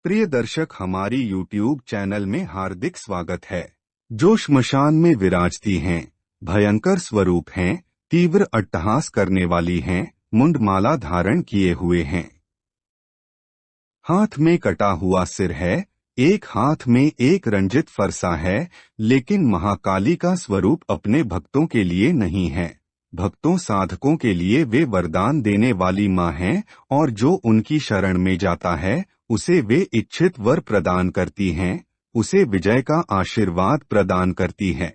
प्रिय दर्शक, हमारी YouTube चैनल में हार्दिक स्वागत है। जो श्मशान में विराजती हैं, भयंकर स्वरूप हैं, तीव्र अट्टहास करने वाली हैं, मुंडमाला धारण किए हुए हैं, हाथ में कटा हुआ सिर है, एक हाथ में एक रंजित फरसा है। लेकिन महाकाली का स्वरूप अपने भक्तों के लिए नहीं है। भक्तों साधकों के लिए वे वरदान देने वाली माँ हैं, और जो उनकी शरण में जाता है उसे वे इच्छित वर प्रदान करती हैं, उसे विजय का आशीर्वाद प्रदान करती है।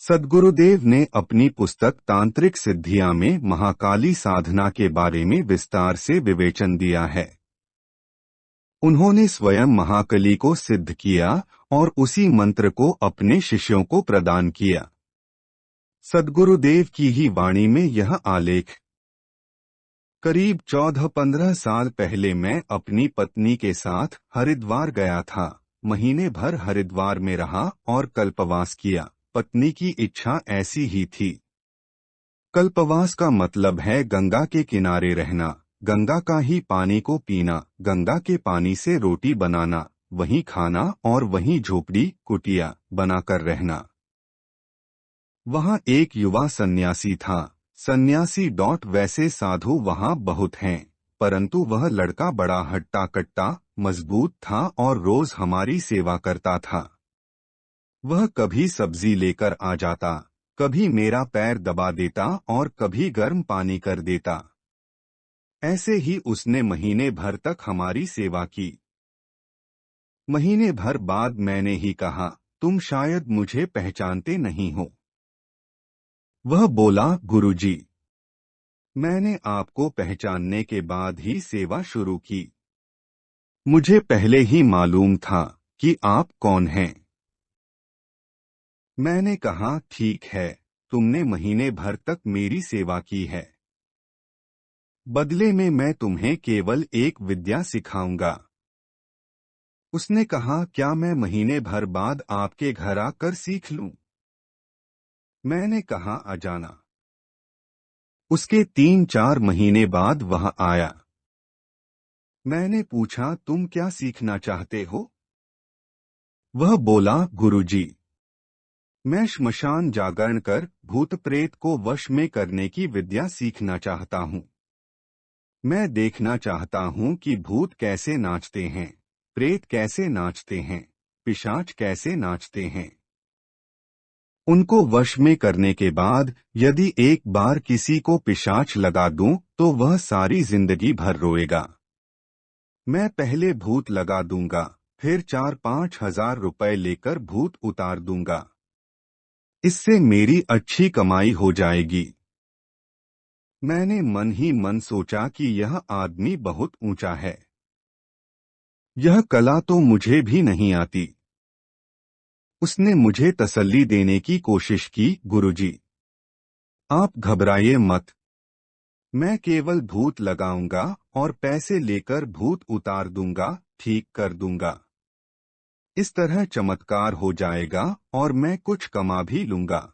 सद्गुरुदेव ने अपनी पुस्तक तांत्रिक सिद्धियां में महाकाली साधना के बारे में विस्तार से विवेचन दिया है। उन्होंने स्वयं महाकाली को सिद्ध किया और उसी मंत्र को अपने शिष्यों को प्रदान किया। सद्गुरुदेव की ही वाणी में यह आलेख। करीब 14-15 साल पहले मैं अपनी पत्नी के साथ हरिद्वार गया था। महीने भर हरिद्वार में रहा और कल्पवास किया। पत्नी की इच्छा ऐसी ही थी। कल्पवास का मतलब है गंगा के किनारे रहना, गंगा का ही पानी को पीना, गंगा के पानी से रोटी बनाना, वहीं खाना और वहीं झोपड़ी कुटिया बनाकर रहना। वहाँ एक युवा सन्यासी था। सन्यासी वैसे साधु वहाँ बहुत हैं, परंतु वह लड़का बड़ा हट्टा कट्टा मजबूत था और रोज हमारी सेवा करता था। वह कभी सब्जी लेकर आ जाता, कभी मेरा पैर दबा देता और कभी गर्म पानी कर देता। ऐसे ही उसने महीने भर तक हमारी सेवा की। महीने भर बाद मैंने ही कहा, तुम शायद मुझे पहचानते नहीं हो। वह बोला, गुरुजी, मैंने आपको पहचानने के बाद ही सेवा शुरू की। मुझे पहले ही मालूम था कि आप कौन हैं। मैंने कहा, ठीक है, तुमने महीने भर तक मेरी सेवा की है, बदले में मैं तुम्हें केवल एक विद्या सिखाऊंगा। उसने कहा, क्या मैं महीने भर बाद आपके घर आकर सीख लूं? मैंने कहा, आ जाना। उसके 3-4 महीने बाद वह आया। मैंने पूछा, तुम क्या सीखना चाहते हो? वह बोला, गुरुजी, मैं श्मशान जागरण कर भूत प्रेत को वश में करने की विद्या सीखना चाहता हूँ। मैं देखना चाहता हूँ कि भूत कैसे नाचते हैं, प्रेत कैसे नाचते हैं, पिशाच कैसे नाचते हैं। उनको वश में करने के बाद यदि एक बार किसी को पिशाच लगा दूं तो वह सारी जिंदगी भर रोएगा। मैं पहले भूत लगा दूंगा, फिर 4-5 हजार रुपए लेकर भूत उतार दूंगा। इससे मेरी अच्छी कमाई हो जाएगी। मैंने मन ही मन सोचा कि यह आदमी बहुत ऊंचा है। यह कला तो मुझे भी नहीं आती। उसने मुझे तसल्ली देने की कोशिश की, गुरुजी, आप घबराइए मत, मैं केवल भूत लगाऊंगा और पैसे लेकर भूत उतार दूंगा, ठीक कर दूंगा। इस तरह चमत्कार हो जाएगा और मैं कुछ कमा भी लूंगा।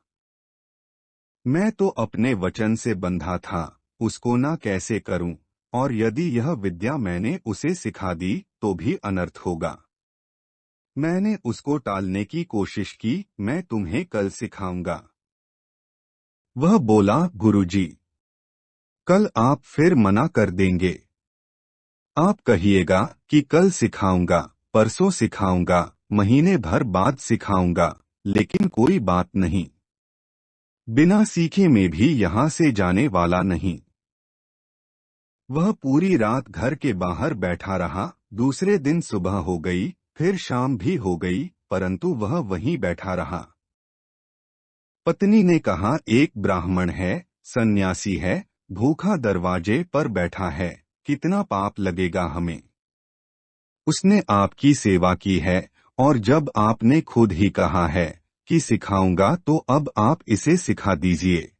मैं तो अपने वचन से बंधा था, उसको ना कैसे करूं, और यदि यह विद्या मैंने उसे सिखा दी तो भी अनर्थ होगा। मैंने उसको टालने की कोशिश की, मैं तुम्हें कल सिखाऊंगा। वह बोला, गुरुजी, कल आप फिर मना कर देंगे। आप कहिएगा कि कल सिखाऊंगा, परसों सिखाऊंगा, महीने भर बाद सिखाऊंगा, लेकिन कोई बात नहीं। बिना सीखे में भी यहाँ से जाने वाला नहीं। वह पूरी रात घर के बाहर बैठा रहा। दूसरे दिन सुबह हो गई, फिर शाम भी हो गई, परंतु वह वहीं बैठा रहा। पत्नी ने कहा, एक ब्राह्मण है, सन्यासी है, भूखा दरवाजे पर बैठा है, कितना पाप लगेगा हमें। उसने आपकी सेवा की है, और जब आपने खुद ही कहा है कि सिखाऊंगा तो अब आप इसे सिखा दीजिए।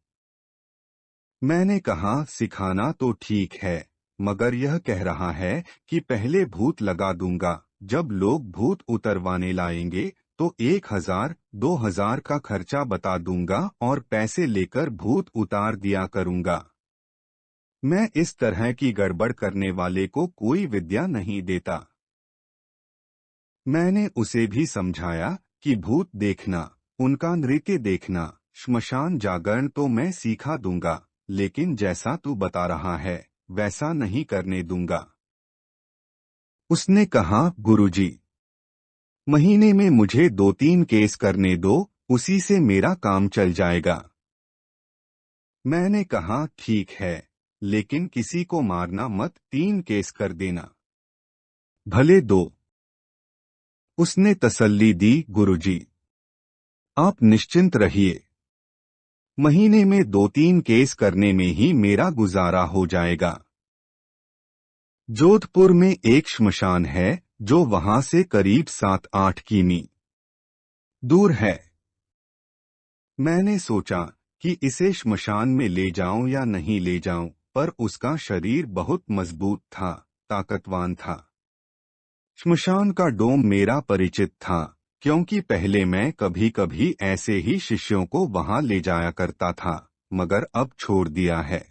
मैंने कहा, सिखाना तो ठीक है, मगर यह कह रहा है कि पहले भूत लगा दूंगा, जब लोग भूत उतरवाने लाएंगे तो 1000-2000 का खर्चा बता दूंगा और पैसे लेकर भूत उतार दिया करूंगा। मैं इस तरह की गड़बड़ करने वाले को कोई विद्या नहीं देता। मैंने उसे भी समझाया कि भूत देखना, उनका नृत्य देखना, श्मशान जागरण तो मैं सिखा दूंगा, लेकिन जैसा तू बता रहा है वैसा नहीं करने दूंगा। उसने कहा, गुरुजी, महीने में मुझे 2-3 केस करने दो, उसी से मेरा काम चल जाएगा। मैंने कहा, ठीक है, लेकिन किसी को मारना मत, 3 केस कर देना। भले 2। उसने तसल्ली दी, गुरुजी, आप निश्चिंत रहिए, महीने में 2-3 केस करने में ही मेरा गुजारा हो जाएगा। जोधपुर में एक श्मशान है जो वहां से करीब 7-8 किमी दूर है। मैंने सोचा कि इसे श्मशान में ले जाऊं या नहीं ले जाऊं, पर उसका शरीर बहुत मजबूत था, ताकतवान था। श्मशान का डोम मेरा परिचित था, क्योंकि पहले मैं कभी कभी ऐसे ही शिष्यों को वहां ले जाया करता था, मगर अब छोड़ दिया है।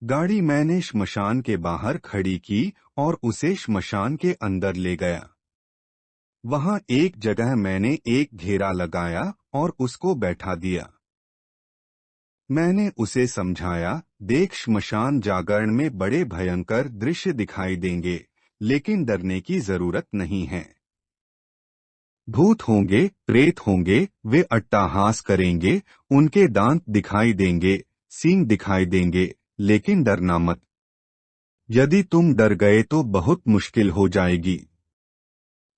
गाड़ी मैंने श्मशान के बाहर खड़ी की और उसे श्मशान के अंदर ले गया। वहां एक जगह मैंने एक घेरा लगाया और उसको बैठा दिया। मैंने उसे समझाया, देख, श्मशान जागरण में बड़े भयंकर दृश्य दिखाई देंगे, लेकिन डरने की जरूरत नहीं है। भूत होंगे, प्रेत होंगे, वे अट्टहास करेंगे, उनके दांत दिखाई देंगे, सींग दिखाई देंगे, लेकिन डरना मत। यदि तुम डर गए तो बहुत मुश्किल हो जाएगी।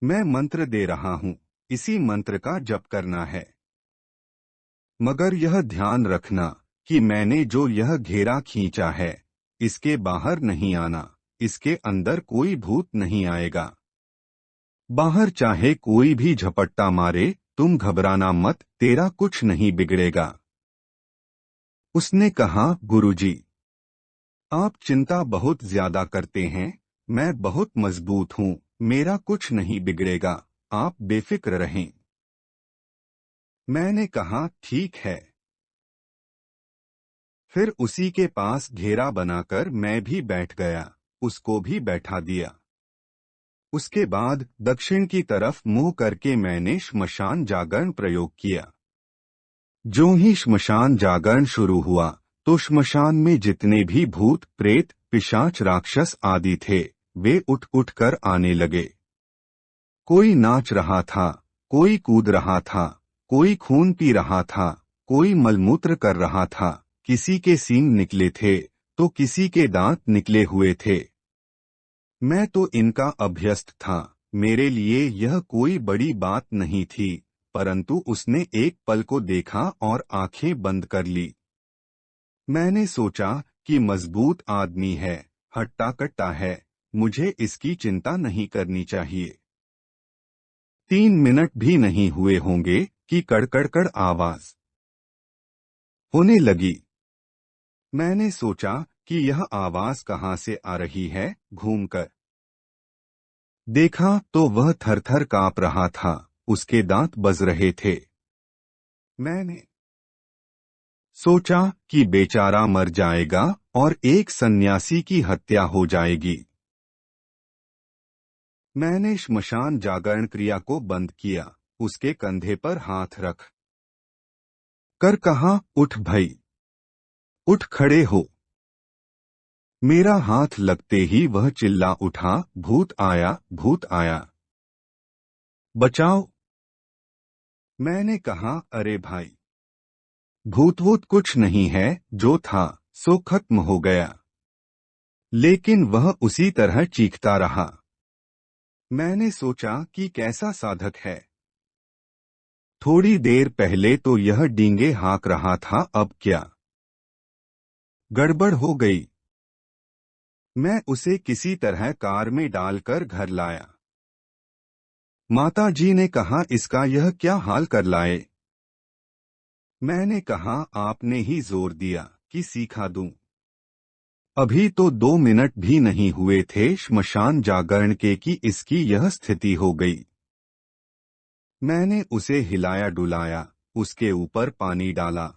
मैं मंत्र दे रहा हूं, इसी मंत्र का जप करना है। मगर यह ध्यान रखना कि मैंने जो यह घेरा खींचा है, इसके बाहर नहीं आना, इसके अंदर कोई भूत नहीं आएगा। बाहर चाहे कोई भी झपट्टा मारे, तुम घबराना मत, तेरा कुछ नहीं बिगड़ेगा। उसने कहा, गुरुजी, आप चिंता बहुत ज्यादा करते हैं, मैं बहुत मजबूत हूं, मेरा कुछ नहीं बिगड़ेगा, आप बेफिक्र रहें। मैंने कहा, ठीक है। फिर उसी के पास घेरा बनाकर मैं भी बैठ गया, उसको भी बैठा दिया। उसके बाद दक्षिण की तरफ मुंह करके मैंने श्मशान जागरण प्रयोग किया। जो ही श्मशान जागरण शुरू हुआ तो श्मशान में जितने भी भूत, प्रेत, पिशाच, राक्षस आदि थे, वे उठ उठ कर आने लगे। कोई नाच रहा था, कोई कूद रहा था, कोई खून पी रहा था, कोई मलमूत्र कर रहा था, किसी के सींग निकले थे तो किसी के दांत निकले हुए थे। मैं तो इनका अभ्यस्त था, मेरे लिए यह कोई बड़ी बात नहीं थी, परंतु उसने एक पल को देखा और आंखें बंद कर ली। मैंने सोचा कि मजबूत आदमी है, हट्टा कट्टा है, मुझे इसकी चिंता नहीं करनी चाहिए। 3 मिनट भी नहीं हुए होंगे कि कड़कड़कड़ आवाज होने लगी। मैंने सोचा कि यह आवाज कहाँ से आ रही है, घूमकर देखा तो वह थरथर कांप रहा था, उसके दांत बज रहे थे। मैंने सोचा कि बेचारा मर जाएगा और एक सन्यासी की हत्या हो जाएगी। मैंने श्मशान जागरण क्रिया को बंद किया, उसके कंधे पर हाथ रख कर कहा, उठ भई, उठ खड़े हो। मेरा हाथ लगते ही वह चिल्ला उठा, भूत आया, भूत आया, बचाओ। मैंने कहा, अरे भाई, भूत वूत कुछ नहीं है, जो था सो खत्म हो गया। लेकिन वह उसी तरह चीखता रहा। मैंने सोचा कि कैसा साधक है। थोड़ी देर पहले तो यह डींगे हाँक रहा था, अब क्या गड़बड़ हो गई। मैं उसे किसी तरह कार में डालकर घर लाया। माता जी ने कहा, इसका यह क्या हाल कर लाए? मैंने कहा, आपने ही जोर दिया कि सिखा दूं। अभी तो 2 मिनट भी नहीं हुए थे श्मशान जागरण के कि इसकी यह स्थिति हो गई। मैंने उसे हिलाया डुलाया, उसके ऊपर पानी डाला,